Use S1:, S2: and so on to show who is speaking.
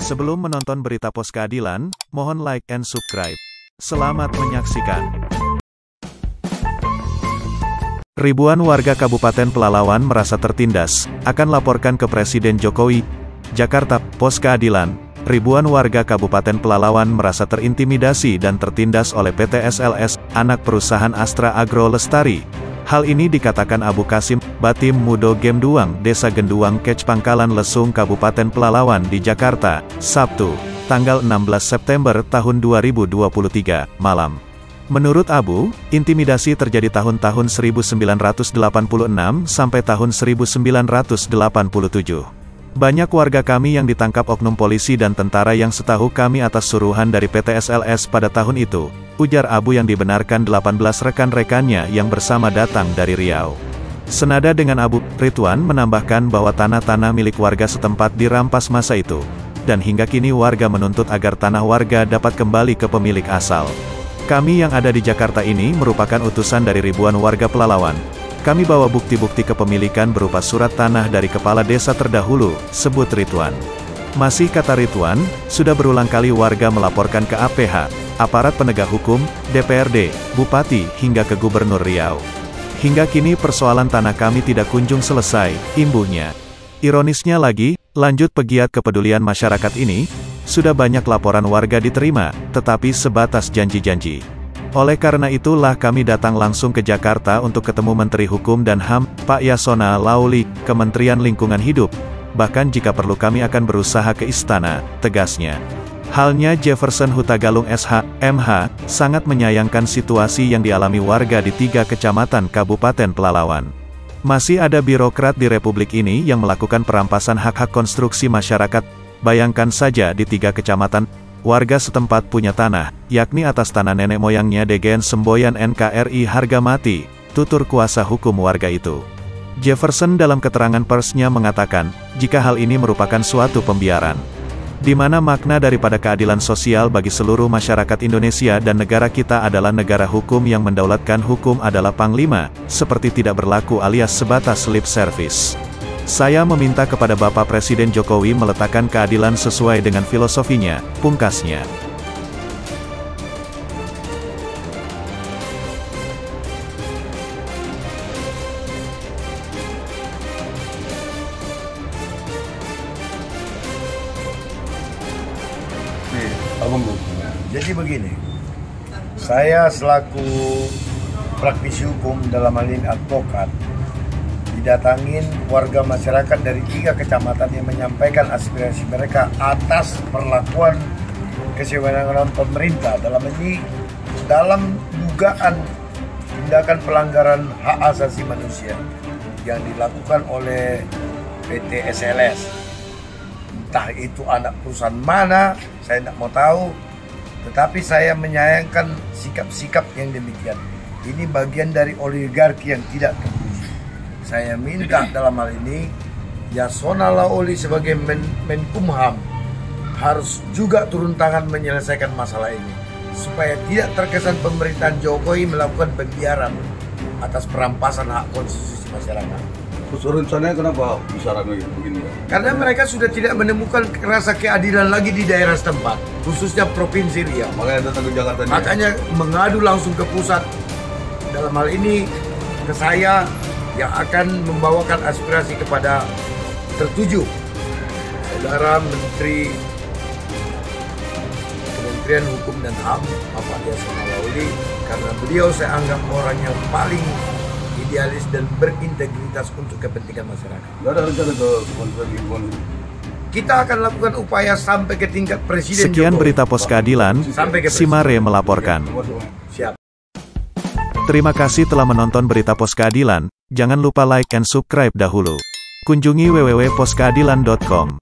S1: Sebelum menonton berita pos keadilan, mohon like and subscribe. Selamat menyaksikan. Ribuan warga Kabupaten Pelalawan merasa tertindas, akan laporkan ke Presiden Jokowi. Jakarta, Pos Keadilan. Ribuan warga Kabupaten Pelalawan merasa terintimidasi dan tertindas oleh PT SLS, anak perusahaan Astra Agro Lestari. Hal ini dikatakan Abu Kasim, Batim Mudo Gemduang, Desa Genduang Kec Pangkalan Lesung Kabupaten Pelalawan di Jakarta, Sabtu, tanggal 16 September tahun 2023, malam. Menurut Abu, intimidasi terjadi tahun-tahun 1986 sampai tahun 1987. Banyak warga kami yang ditangkap oknum polisi dan tentara yang setahu kami atas suruhan dari PT SLS pada tahun itu, ujar Abu yang dibenarkan 18 rekan-rekannya yang bersama datang dari Riau. Senada dengan Abu, Ridwan menambahkan bahwa tanah-tanah milik warga setempat dirampas masa itu, dan hingga kini warga menuntut agar tanah warga dapat kembali ke pemilik asal. Kami yang ada di Jakarta ini merupakan utusan dari ribuan warga Pelalawan. Kami bawa bukti-bukti kepemilikan berupa surat tanah dari kepala desa terdahulu, sebut Ridwan. Masih kata Ridwan, sudah berulang kali warga melaporkan ke APH, aparat penegak hukum, DPRD, Bupati, hingga ke Gubernur Riau. Hingga kini persoalan tanah kami tidak kunjung selesai, imbuhnya. Ironisnya lagi, lanjut pegiat kepedulian masyarakat ini, sudah banyak laporan warga diterima, tetapi sebatas janji-janji. Oleh karena itulah kami datang langsung ke Jakarta untuk ketemu Menteri Hukum dan HAM, Pak Yasona Laoly, Kementerian Lingkungan Hidup. Bahkan jika perlu kami akan berusaha ke istana, tegasnya. Halnya Jefferson Hutagalung SH, MH, sangat menyayangkan situasi yang dialami warga di 3 kecamatan Kabupaten Pelalawan. Masih ada birokrat di Republik ini yang melakukan perampasan hak-hak konstruksi masyarakat. Bayangkan saja di 3 kecamatan, warga setempat punya tanah, yakni atas tanah nenek moyangnya Degen Semboyan NKRI harga mati, tutur kuasa hukum warga itu. Jefferson dalam keterangan persnya mengatakan, jika hal ini merupakan suatu pembiaran, di mana makna daripada keadilan sosial bagi seluruh masyarakat Indonesia dan negara kita adalah negara hukum yang mendaulatkan hukum adalah panglima, seperti tidak berlaku alias sebatas lip service. Saya meminta kepada Bapak Presiden Jokowi meletakkan keadilan sesuai dengan filosofinya, pungkasnya.
S2: Jadi begini, saya selaku praktisi hukum dalam hal ini advokat, didatangin warga masyarakat dari 3 kecamatan yang menyampaikan aspirasi mereka atas perlakuan kesewenang-wenangan pemerintah dalam dugaan tindakan pelanggaran hak asasi manusia yang dilakukan oleh PT SLS. Entah itu anak perusahaan mana, saya tidak mau tahu, tetapi saya menyayangkan sikap-sikap yang demikian. Ini bagian dari oligarki yang tidak terpuji. Saya minta dalam hal ini, Yasona Laoly sebagai Menkumham harus juga turun tangan menyelesaikan masalah ini, supaya tidak terkesan pemerintahan Jokowi melakukan pembiaran atas perampasan hak konstitusi masyarakat.
S3: Rencananya kenapa bisa ramai begini?
S2: Karena mereka sudah tidak menemukan rasa keadilan lagi di daerah setempat, khususnya Provinsi Riau.
S3: Makanya datang ke Jakarta.
S2: Makanya mengadu langsung ke pusat. Dalam hal ini ke saya yang akan membawakan aspirasi kepada tertuju Saudara Menteri Kementerian Hukum dan HAM, Bapak Yasona Laoly, karena beliau saya anggap orang yang paling idealis dan berintegritas untuk kepentingan masyarakat.
S3: Nggak ada rencana ke Kementerian Lingkungan Hidup?
S2: Kita akan lakukan upaya sampai ke tingkat Presiden
S1: Sekian
S2: Jokowi.
S1: Berita Pos Keadilan, Simare melaporkan.
S2: Siap.
S1: Terima kasih telah menonton Berita Pos Keadilan. Jangan lupa like and subscribe dahulu. Kunjungi www.poskeadilan.com.